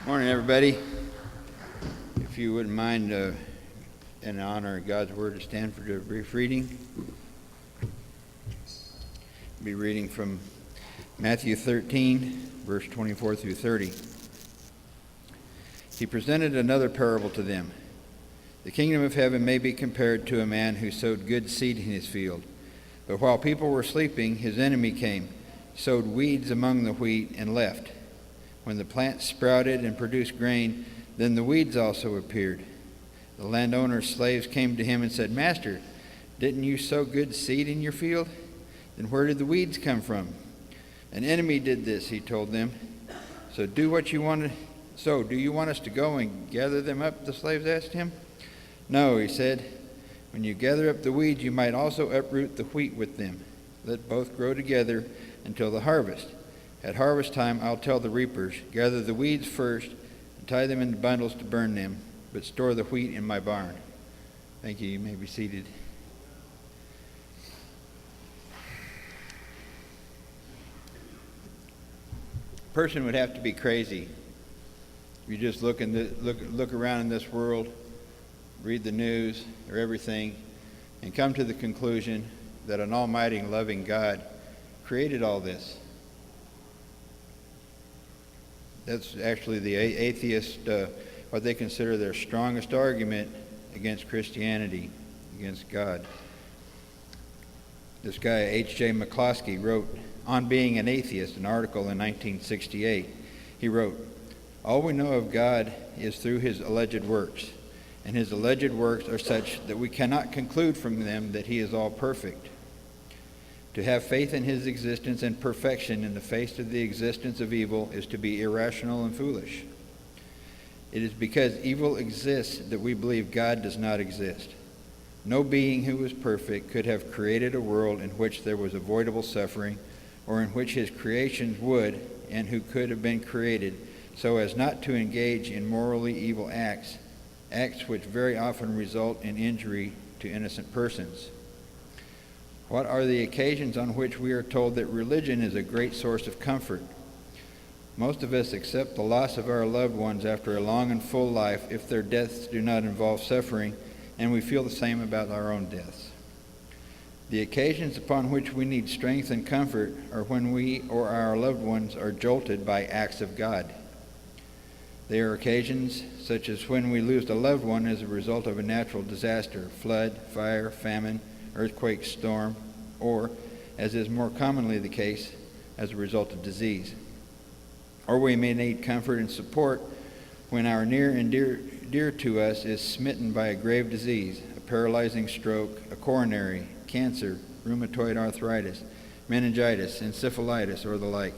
Morning, everybody. If you wouldn't mind, in honor of God's Word, to stand for a brief reading. I'll be reading from Matthew 13, verse 24 through 30. He presented another parable to them. The kingdom of heaven may be compared to a man who sowed good seed in his field. But while people were sleeping, his enemy came, sowed weeds among the wheat, and left. When the plant sprouted and produced grain, then the weeds also appeared. The landowner's slaves came to him and said, "Master, didn't you sow good seed in your field? Then where did the weeds come from?" "An enemy did this," he told them. Do you want us to go and gather them up?" the slaves asked him. "No," he said. "When you gather up the weeds, you might also uproot the wheat with them. Let both grow together until the harvest. At harvest time, I'll tell the reapers, gather the weeds first and tie them into bundles to burn them, but store the wheat in my barn." Thank you. You may be seated. A person would have to be crazy. If you just look around in this world, read the news or everything, and come to the conclusion that an almighty and loving God created all this. That's actually the atheist, what they consider their strongest argument against Christianity, against God. This guy, H.J. McCloskey, wrote on being an atheist, an article in 1968. He wrote, "All we know of God is through his alleged works, and his alleged works are such that we cannot conclude from them that he is all perfect. To have faith in his existence and perfection in the face of the existence of evil is to be irrational and foolish. It is because evil exists that we believe God does not exist. No being who was perfect could have created a world in which there was avoidable suffering, or in which his creations would, and who could have been created so as not to engage in morally evil acts which very often result in injury to innocent persons. What are the occasions on which we are told that religion is a great source of comfort? Most of us accept the loss of our loved ones after a long and full life if their deaths do not involve suffering, and we feel the same about our own deaths. The occasions upon which we need strength and comfort are when we or our loved ones are jolted by acts of God. They are occasions such as when we lose a loved one as a result of a natural disaster, flood, fire, famine, earthquake, storm, or, as is more commonly the case, as a result of disease. Or we may need comfort and support when our near and dear to us is smitten by a grave disease, a paralyzing stroke, a coronary, cancer, rheumatoid arthritis, meningitis, encephalitis, or the like.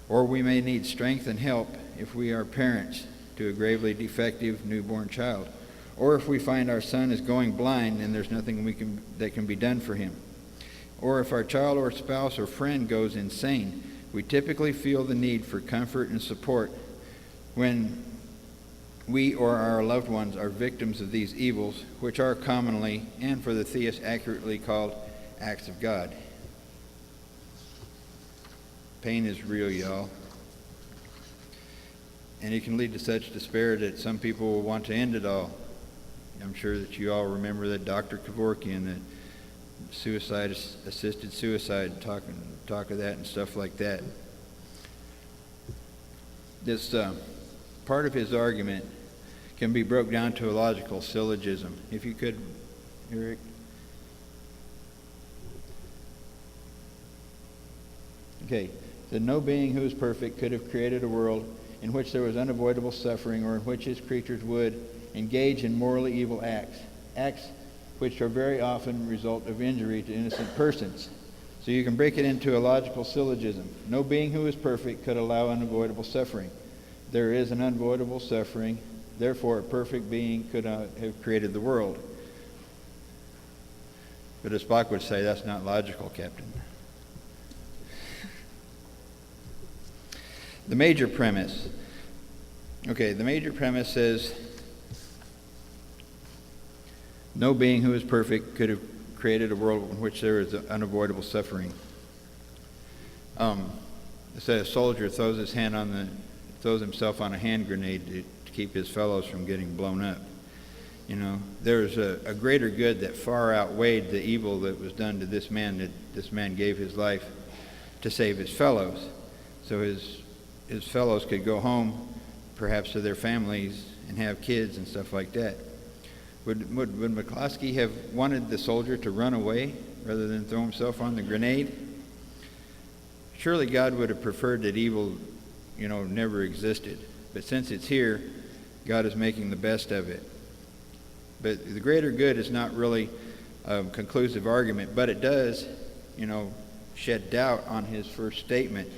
Or we may need strength and help if we are parents to a gravely defective newborn child, or if we find our son is going blind and there's nothing that can be done for him. Or if our child or spouse or friend goes insane, we typically feel the need for comfort and support when we or our loved ones are victims of these evils, which are commonly, and for the theist accurately called, acts of God. Pain is real, y'all. And it can lead to such despair that some people will want to end it all. I'm sure that you all remember that Dr. Kevorkian, that assisted suicide, talk of that and stuff like that. This part of his argument can be broke down to a logical syllogism. If you could, Eric. Okay, that no being who is perfect could have created a world in which there was unavoidable suffering, or in which his creatures would engage in morally evil acts which are very often result of injury to innocent persons. So you can break it into a logical syllogism. No being who is perfect could allow unavoidable suffering. There is an unavoidable suffering, therefore a perfect being could not have created the world. But as Spock would say, that's not logical, Captain. The major premise says no being who is perfect could have created a world in which there is unavoidable suffering. It says a soldier throws throws himself on a hand grenade to keep his fellows from getting blown up. There's a greater good that far outweighed the evil that was done to this man, that this man gave his life to save his fellows. So his fellows could go home, perhaps to their families, and have kids and stuff like that. Would McCloskey have wanted the soldier to run away rather than throw himself on the grenade? Surely God would have preferred that evil, never existed. But since it's here, God is making the best of it. But the greater good is not really a conclusive argument, but it does, shed doubt on his first statement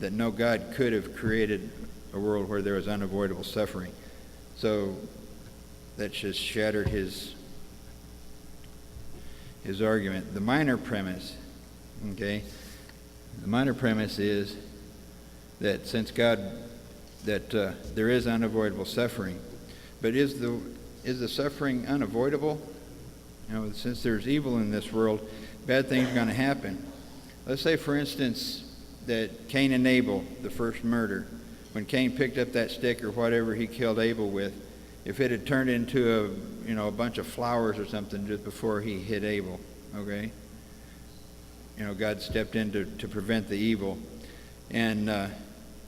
that no God could have created a world where there was unavoidable suffering. So that just shattered his argument. The minor premise, the minor premise is that since God, that there is unavoidable suffering, but is the suffering unavoidable? Since there's evil in this world, bad things are going to happen. Let's say, for instance, that Cain and Abel, the first murder, when Cain picked up that stick or whatever he killed Abel with, if it had turned into a bunch of flowers or something just before he hit Abel, okay? God stepped in to prevent the evil. And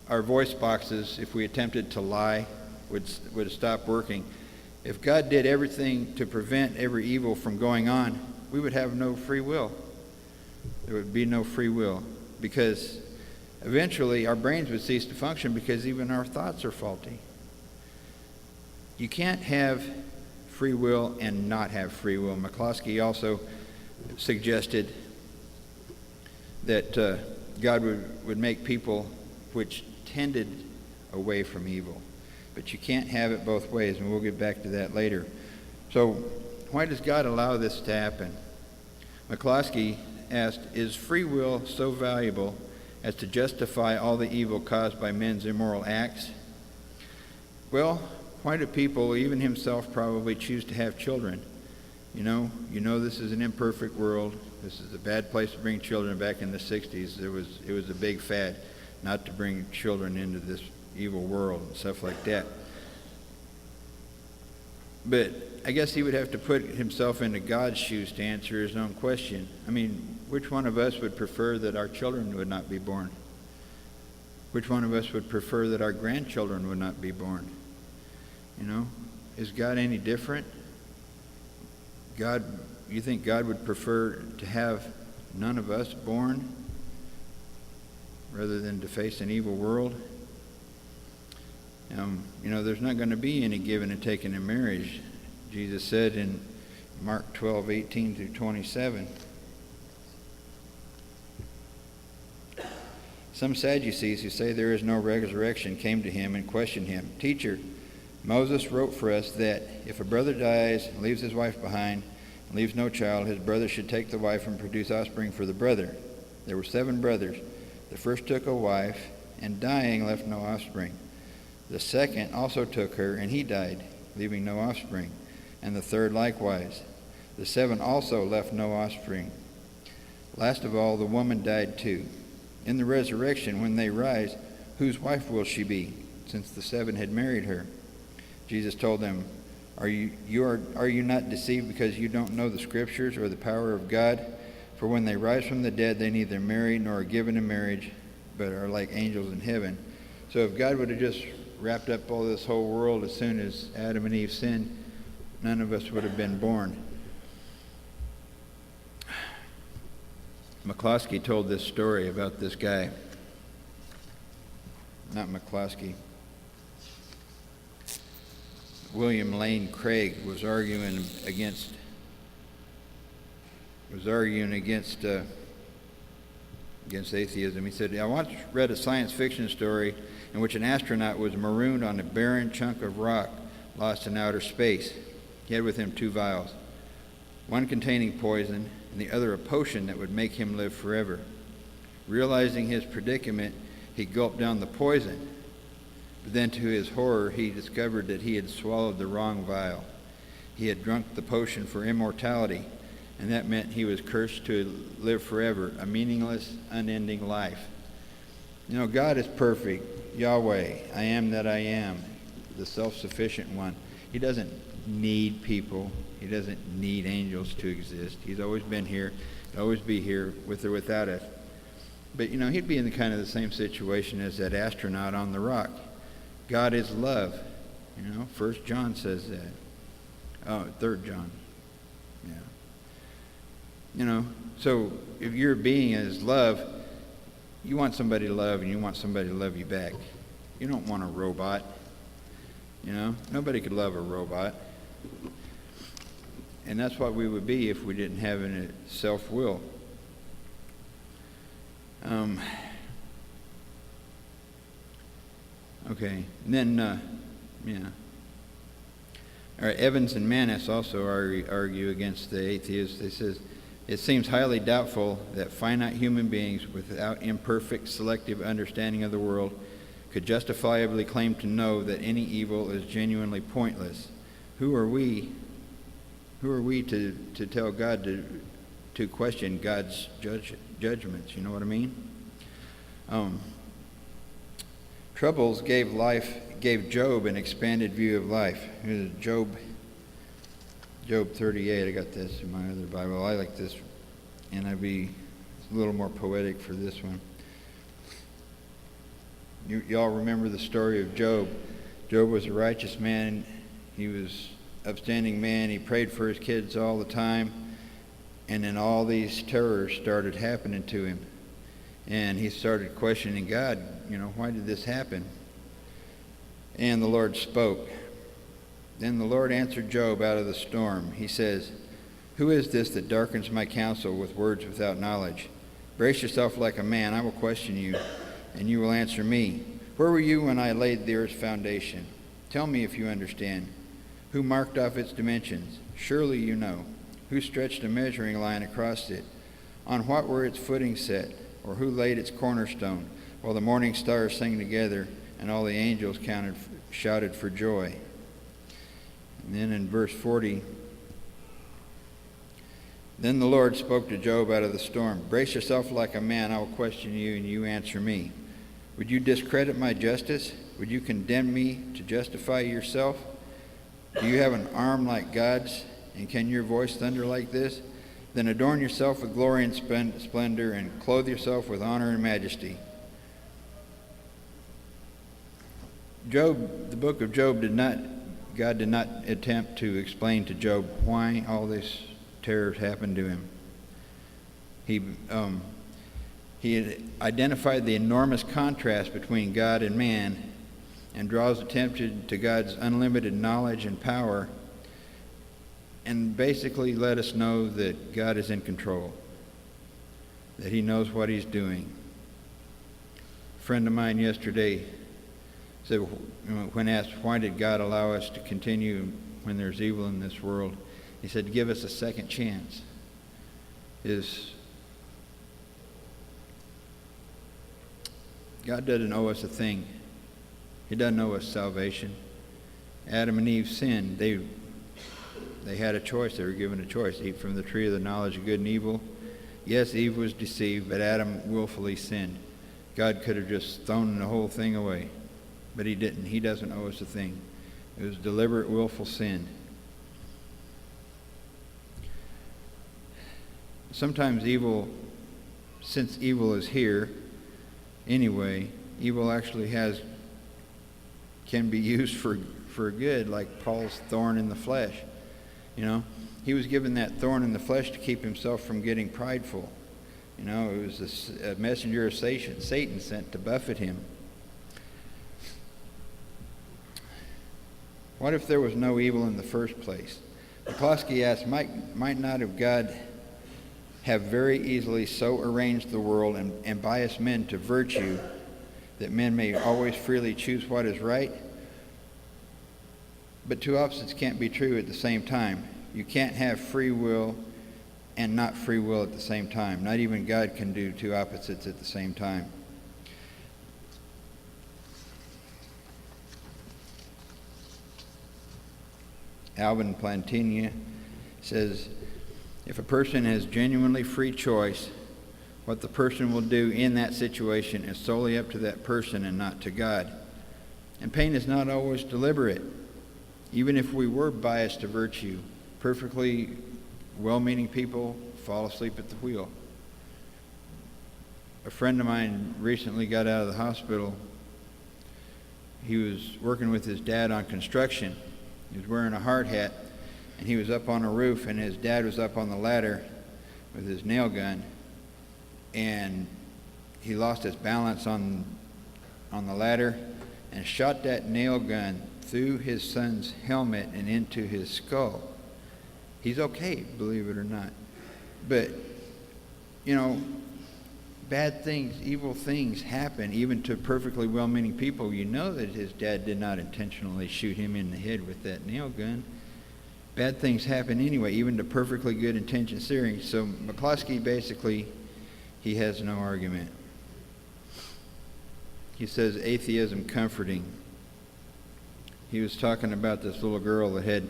our voice boxes, if we attempted to lie, would stop working. If God did everything to prevent every evil from going on, we would have no free will. There would be no free will, because eventually our brains would cease to function because even our thoughts are faulty. You can't have free will and not have free will. McCloskey also suggested that God would make people which tended away from evil. But you can't have it both ways, and we'll get back to that later. So why does God allow this to happen? McCloskey asked, is free will so valuable as to justify all the evil caused by men's immoral acts? Well, why do people, even himself, probably choose to have children? This is an imperfect world. This is a bad place to bring children. Back in the 60s, it was a big fad not to bring children into this evil world and stuff like that. But I guess he would have to put himself into God's shoes to answer his own question. Which one of us would prefer that our children would not be born? Which one of us would prefer that our grandchildren would not be born? Is God any different? You think God would prefer to have none of us born rather than to face an evil world? There's not going to be any giving and taking in marriage. Jesus said in Mark 12:18 through 27. Some Sadducees who say there is no resurrection came to him and questioned him. Teacher, Moses wrote for us that if a brother dies and leaves his wife behind and leaves no child, his brother should take the wife and produce offspring for the brother. There were 7 brothers. The first took a wife, and dying left no offspring. The second also took her, and he died, leaving no offspring. And the third likewise. The 7 also left no offspring. Last of all, the woman died too. In the resurrection, when they rise, whose wife will she be, since the 7 had married her? Jesus told them, Are you not deceived because you don't know the Scriptures or the power of God? For when they rise from the dead, they neither marry nor are given in marriage, but are like angels in heaven. So if God would have just wrapped up all this whole world as soon as Adam and Eve sinned, none of us would have been born. McCloskey told this story about this guy. Not McCloskey. William Lane Craig was arguing against atheism. He said, I once read a science fiction story in which an astronaut was marooned on a barren chunk of rock lost in outer space. He had with him 2 vials, one containing poison and the other a potion that would make him live forever. Realizing his predicament, he gulped down the poison. But then to his horror, he discovered that he had swallowed the wrong vial. He had drunk the potion for immortality, and that meant he was cursed to live forever, a meaningless, unending life. God is perfect. Yahweh, I am that I am, the self-sufficient one. He doesn't need people. He doesn't need angels to exist. He's always been here. He'll always be here with or without us. But, he'd be in the same situation as that astronaut on the rock. God is love. 1 John says that. Oh, 3 John. Yeah. So if your being is love, you want somebody to love and you want somebody to love you back. You don't want a robot. Nobody could love a robot. And that's what we would be if we didn't have any self-will. Okay. And then, All right, Evans and Manis also argue against the atheists. They says, it seems highly doubtful that finite human beings without imperfect selective understanding of the world could justifiably claim to know that any evil is genuinely pointless. Who are we to tell God to question God's judgments? You know what I mean? Troubles gave Job an expanded view of life. Here's Job 38. I got this in my other Bible. I like this NIV. It's a little more poetic for this one. Y'all remember the story of Job. Job was a righteous man. He was an upstanding man. He prayed for his kids all the time. And then all these terrors started happening to him. And he started questioning God, why did this happen? And the Lord spoke. Then the Lord answered Job out of the storm. He says, "Who is this that darkens my counsel with words without knowledge? Brace yourself like a man. I will question you, and you will answer me. Where were you when I laid the earth's foundation? Tell me if you understand. Who marked off its dimensions? Surely you know. Who stretched a measuring line across it? On what were its footings set? Or who laid its cornerstone? While the morning stars sang together, and all the angels shouted for joy." And then in verse 40, then the Lord spoke to Job out of the storm. "Brace yourself like a man. I will question you, and you answer me. Would you discredit my justice? Would you condemn me to justify yourself? Do you have an arm like God's, and can your voice thunder like this? Then adorn yourself with glory and splendor, and clothe yourself with honor and majesty." The book of Job God did not attempt to explain to Job why all this terror happened to him. He had identified the enormous contrast between God and man, and draws attention to God's unlimited knowledge and power, and basically let us know that God is in control, that he knows what he's doing. A friend of mine yesterday said, when asked, why did God allow us to continue when there's evil in this world? He said, give us a second chance. God doesn't owe us a thing. He doesn't owe us salvation. Adam and Eve sinned. They had a choice. They were given a choice. Eat from the tree of the knowledge of good and evil. Yes, Eve was deceived, but Adam willfully sinned. God could have just thrown the whole thing away, but he didn't. He doesn't owe us a thing. It was deliberate, willful sin. Sometimes since evil is here anyway, evil actually can be used for good, like Paul's thorn in the flesh. He was given that thorn in the flesh to keep himself from getting prideful. It was a messenger of Satan sent to buffet him. What if there was no evil in the first place? McCloskey asks, might not have God have very easily so arranged the world and biased men to virtue that men may always freely choose what is right? But two opposites can't be true at the same time. You can't have free will and not free will at the same time. Not even God can do two opposites at the same time. Alvin Plantinga says, if a person has genuinely free choice, What the person will do in that situation is solely up to that person and not to God. And pain is not always deliberate. Even if we were biased to virtue, perfectly well-meaning people fall asleep at the wheel. A friend of mine recently got out of the hospital. He was working with his dad on construction. He was wearing a hard hat, and he was up on a roof, and his dad was up on the ladder with his nail gun, and he lost his balance on the ladder and shot that nail gun through his son's helmet and into his skull. He's okay, believe it or not. But, bad things, evil things happen even to perfectly well-meaning people. You know that his dad did not intentionally shoot him in the head with that nail gun. Bad things happen anyway, even to perfectly good intentioned theories. So McCloskey basically, he has no argument. He says atheism comforting. He was talking about this little girl that had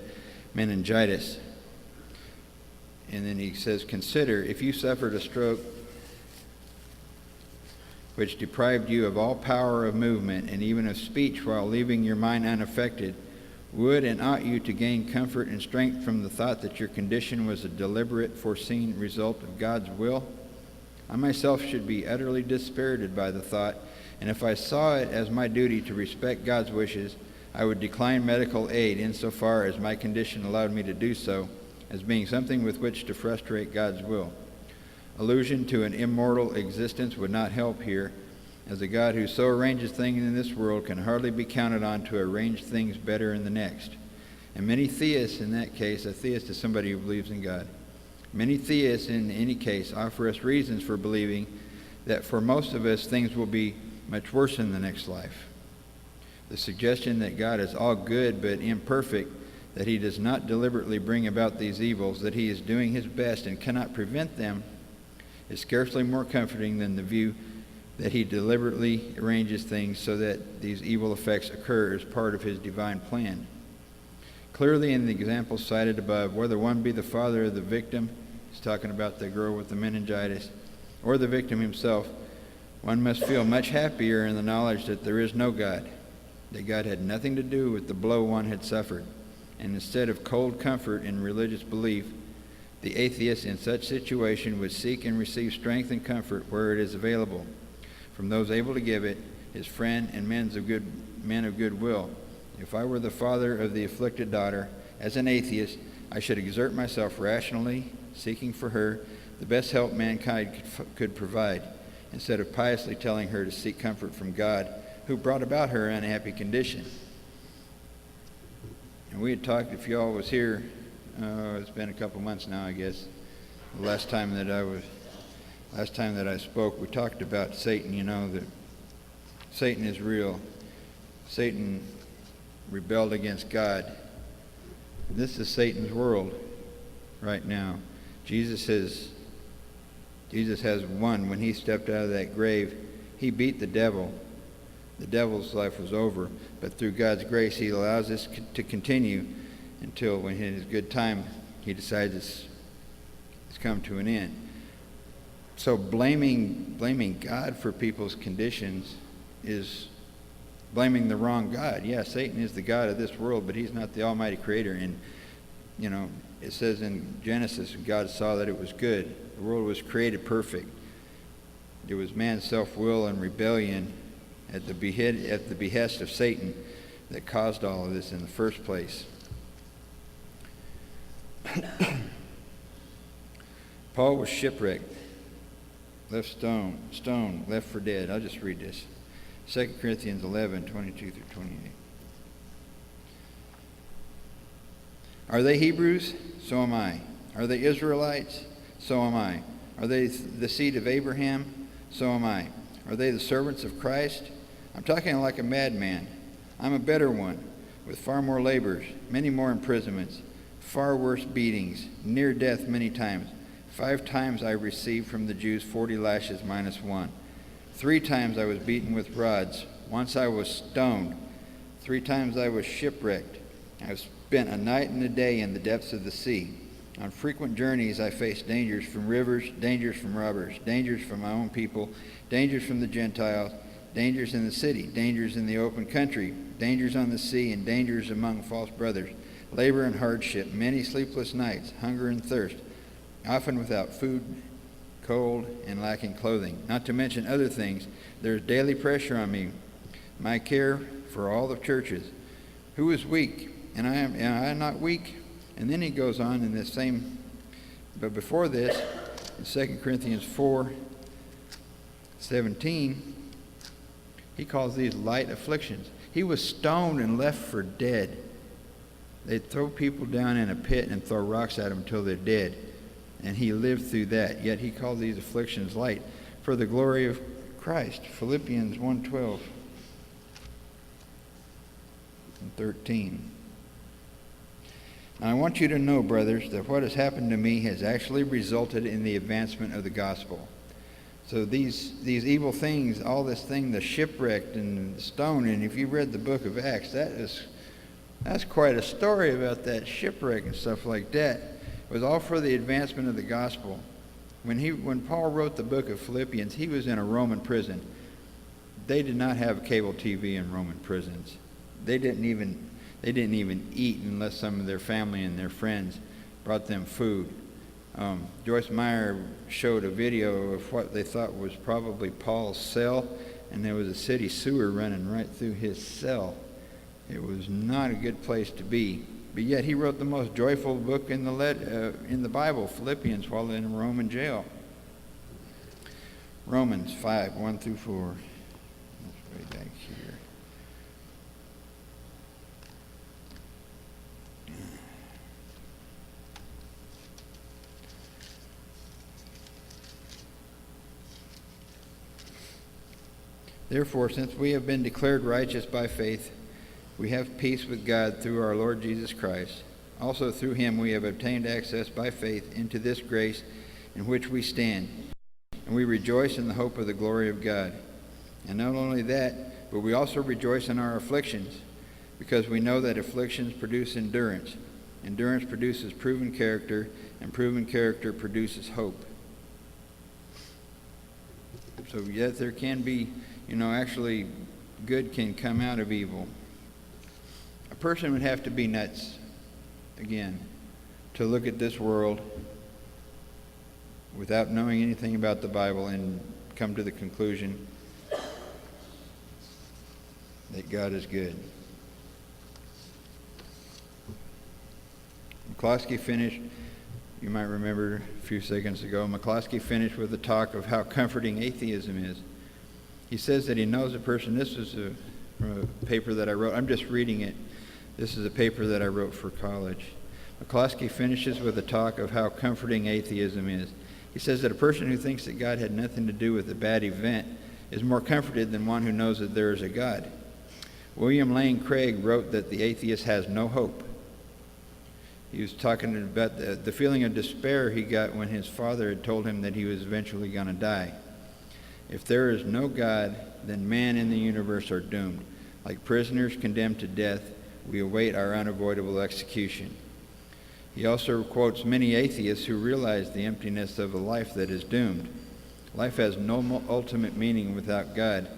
meningitis. And then he says, consider, if you suffered a stroke which deprived you of all power of movement and even of speech while leaving your mind unaffected, would and ought you to gain comfort and strength from the thought that your condition was a deliberate, foreseen result of God's will? I myself should be utterly dispirited by the thought, and if I saw it as my duty to respect God's wishes, I would decline medical aid insofar as my condition allowed me to do so, as being something with which to frustrate God's will. Allusion to an immortal existence would not help here, as a God who so arranges things in this world can hardly be counted on to arrange things better in the next. And many theists, in that case, a theist is somebody who believes in God. Many theists, in any case, offer us reasons for believing that for most of us things will be much worse in the next life. The suggestion that God is all good but imperfect, that he does not deliberately bring about these evils, that he is doing his best and cannot prevent them, is scarcely more comforting than the view that he deliberately arranges things so that these evil effects occur as part of his divine plan. Clearly in the example cited above, whether one be the father of the victim, he's talking about the girl with the meningitis, or the victim himself, one must feel much happier in the knowledge that there is no God, that God had nothing to do with the blow one had suffered, and instead of cold comfort in religious belief, the atheist in such situation would seek and receive strength and comfort where it is available, from those able to give it, his friend and men of good will. If I were the father of the afflicted daughter, as an atheist, I should exert myself rationally, seeking for her the best help mankind could provide, instead of piously telling her to seek comfort from God, who brought about her unhappy condition. And we had talked, if y'all was here, it's been a couple months now, I guess. The last time that I spoke, we talked about Satan, that Satan is real. Satan rebelled against God. This is Satan's world right now. Jesus has won. When he stepped out of that grave, he beat the devil. The devil's life was over. But through God's grace, he allows this to continue until when in his good time, he decides it's come to an end. So blaming God for people's conditions is blaming the wrong God. Yeah, Satan is the God of this world, but he's not the almighty creator. And, it says in Genesis, God saw that it was good. The world was created perfect. It was man's self-will and rebellion at the behest of Satan that caused all of this in the first place. Paul was shipwrecked, left stoned, left for dead. I'll just read this. 2 Corinthians 11, 22 through 28. Are they Hebrews? So am I. Are they Israelites? So am I. Are they the seed of Abraham? So am I. Are they the servants of Christ? I'm talking like a madman. I'm a better one, with far more labors, many more imprisonments, far worse beatings, near death many times. 5 times I received from the Jews 40 lashes minus 1. 3 times I was beaten with rods. Once I was stoned. 3 times I was shipwrecked. I have spent a night and a day in the depths of the sea. On frequent journeys I faced dangers from rivers, dangers from robbers, dangers from my own people, dangers from the Gentiles, dangers in the city, dangers in the open country, dangers on the sea, and dangers among false brothers, labor and hardship, many sleepless nights, hunger and thirst, often without food, cold, and lacking clothing. Not to mention other things, there is daily pressure on me, my care for all the churches. Who is weak? And I am not weak? And then he goes on in this same, but before this, in 2 Corinthians 4:17, he calls these light afflictions. He was stoned and left for dead. They'd throw people down in a pit and throw rocks at them until they're dead. And he lived through that. Yet he called these afflictions light for the glory of Christ. Philippians 1:12 and 13. Now, I want you to know, brothers, that what has happened to me has actually resulted in the advancement of the gospel. So these evil things, all this thing, the shipwreck and the stone, and if you read the book of Acts, that's quite a story about that shipwreck and stuff like that. It was all for the advancement of the gospel. When Paul wrote the book of Philippians, he was in a Roman prison. They did not have cable TV in Roman prisons. They didn't even eat unless some of their family and their friends brought them food. Joyce Meyer showed a video of what they thought was probably Paul's cell, and there was a city sewer running right through his cell. It was not a good place to be. But yet he wrote the most joyful book in the Bible, Philippians, while in a Roman jail. Romans 5:1-4. That's way back here. Therefore, since we have been declared righteous by faith, we have peace with God through our Lord Jesus Christ. Also through him we have obtained access by faith into this grace in which we stand, and we rejoice in the hope of the glory of God. And not only that, but we also rejoice in our afflictions, because we know that afflictions produce endurance. Endurance produces proven character, and proven character produces hope. So yet there can be, actually good can come out of evil. A person would have to be nuts, again, to look at this world without knowing anything about the Bible and come to the conclusion that God is good. McCloskey finished, you might remember a few seconds ago, McCloskey finished with a talk of how comforting atheism is. He says that he knows a person, this is from a paper that I wrote, I'm just reading it. This is a paper that I wrote for college. McCloskey finishes with a talk of how comforting atheism is. He says that a person who thinks that God had nothing to do with a bad event is more comforted than one who knows that there is a God. William Lane Craig wrote that the atheist has no hope. He was talking about the feeling of despair he got when his father had told him that he was eventually going to die. If there is no God, then man and the universe are doomed. Like prisoners condemned to death, we await our unavoidable execution. He also quotes many atheists who realize the emptiness of a life that is doomed. Life has no ultimate meaning without God.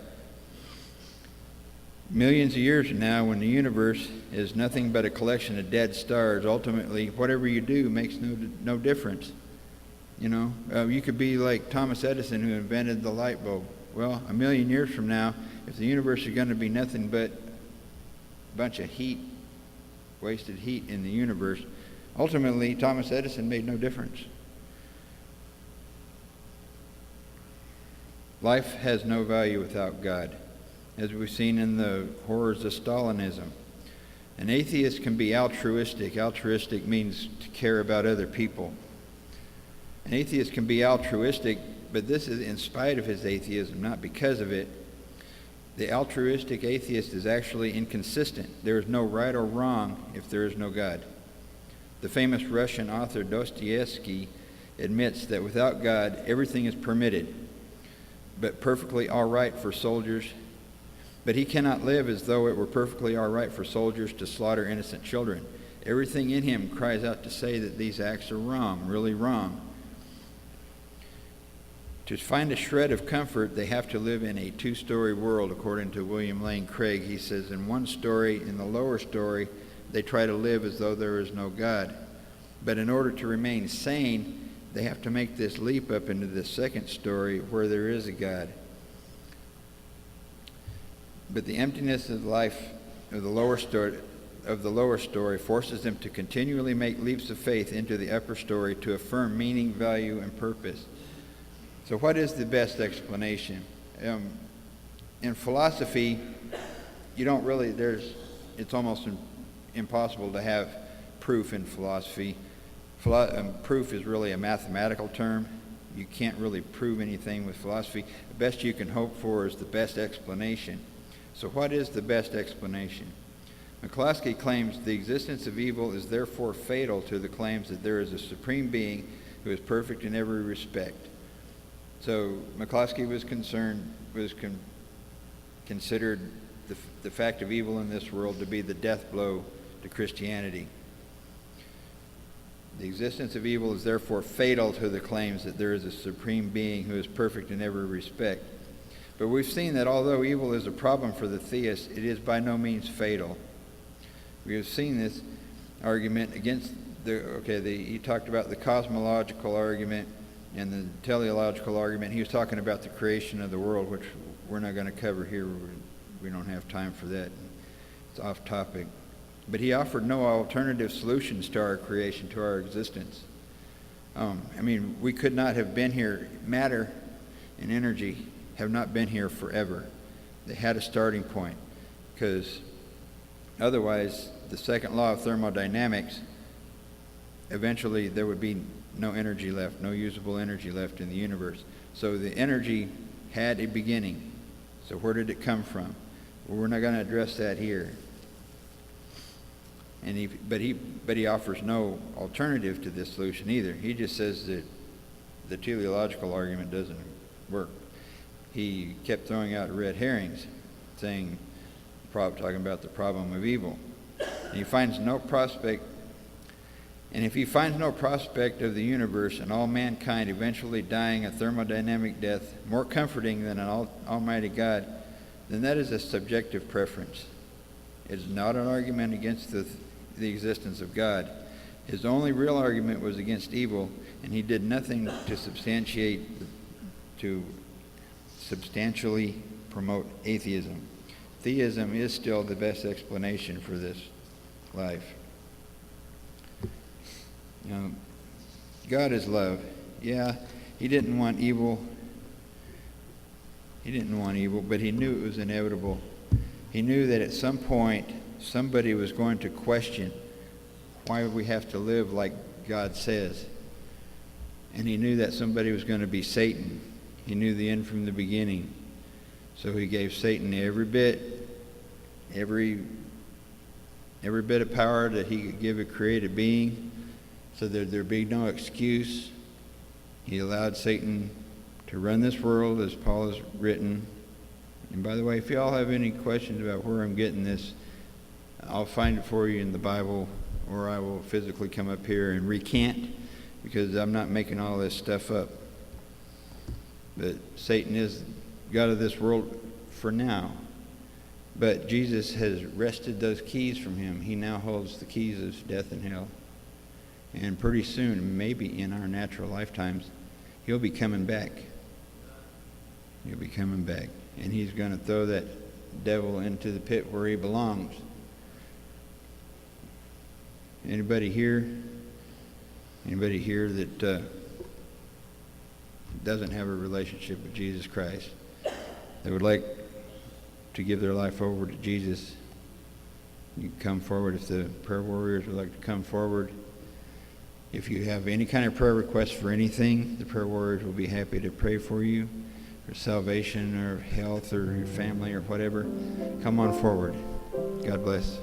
Millions of years from now, when the universe is nothing but a collection of dead stars, ultimately, whatever you do makes no difference. You could be like Thomas Edison, who invented the light bulb. Well, a million years from now, if the universe is going to be nothing but a bunch of heat, wasted heat in the universe, ultimately, Thomas Edison made no difference. Life has no value without God, as we've seen in the horrors of Stalinism. An atheist can be altruistic. Altruistic means to care about other people. An atheist can be altruistic, but this is in spite of his atheism, not because of it. The altruistic atheist is actually inconsistent. There is no right or wrong if there is no God. The famous Russian author Dostoevsky admits that without God, everything is permitted, but perfectly all right for soldiers. But he cannot live as though it were perfectly all right for soldiers to slaughter innocent children. Everything in him cries out to say that these acts are wrong, really wrong. To find a shred of comfort, they have to live in a two-story world, according to William Lane Craig. He says, in one story, in the lower story, they try to live as though there is no God. But in order to remain sane, they have to make this leap up into the second story where there is a God. But the emptiness of life of the lower story forces them to continually make leaps of faith into the upper story to affirm meaning, value, and purpose. So what is the best explanation? In philosophy, it's almost impossible to have proof in philosophy. Proof is really a mathematical term. You can't really prove anything with philosophy. The best you can hope for is the best explanation. So what is the best explanation? McCloskey claims the existence of evil is therefore fatal to the claims that there is a supreme being who is perfect in every respect. So McCloskey considered the fact of evil in this world to be the death blow to Christianity. The existence of evil is therefore fatal to the claims that there is a supreme being who is perfect in every respect. But we've seen that although evil is a problem for the theists, it is by no means fatal. We have seen this argument against he talked about the cosmological argument and the teleological argument. He was talking about the creation of the world, which we're not going to cover here. We don't have time for that. It's off topic. But he offered no alternative solutions to our creation, to our existence. We could not have been here. Matter and energy have not been here forever. They had a starting point, because otherwise, the second law of thermodynamics, eventually there would be no energy left, no usable energy left in the universe. So the energy had a beginning. So where did it come from? Well, we're not going to address that here. But he offers no alternative to this solution either. He just says that the teleological argument doesn't work. He kept throwing out red herrings, talking about the problem of evil. And he finds no prospect. And if he finds no prospect of the universe and all mankind eventually dying a thermodynamic death more comforting than an almighty God, then that is a subjective preference. It is not an argument against the existence of God. His only real argument was against evil, and he did nothing to substantially promote atheism. Theism is still the best explanation for this life. God is love. Yeah, he didn't want evil. But he knew it was inevitable. He knew that at some point somebody was going to question why we have to live like God says. And he knew that somebody was going to be Satan. He knew the end from the beginning. So he gave Satan every bit of power that he could give a created being, so that there'd be no excuse. He allowed Satan to run this world, as Paul has written. And by the way, if you all have any questions about where I'm getting this, I'll find it for you in the Bible, or I will physically come up here and recant, because I'm not making all this stuff up. But Satan is God of this world for now. But Jesus has wrested those keys from him. He now holds the keys of death and hell. And pretty soon, maybe in our natural lifetimes, he'll be coming back. He'll be coming back. And he's going to throw that devil into the pit where he belongs. Anybody here that doesn't have a relationship with Jesus Christ, that would like to give their life over to Jesus, you can come forward. If the prayer warriors would like to come forward. If you have any kind of prayer request for anything, the prayer warriors will be happy to pray for you, for salvation or health or your family or whatever. Come on forward. God bless.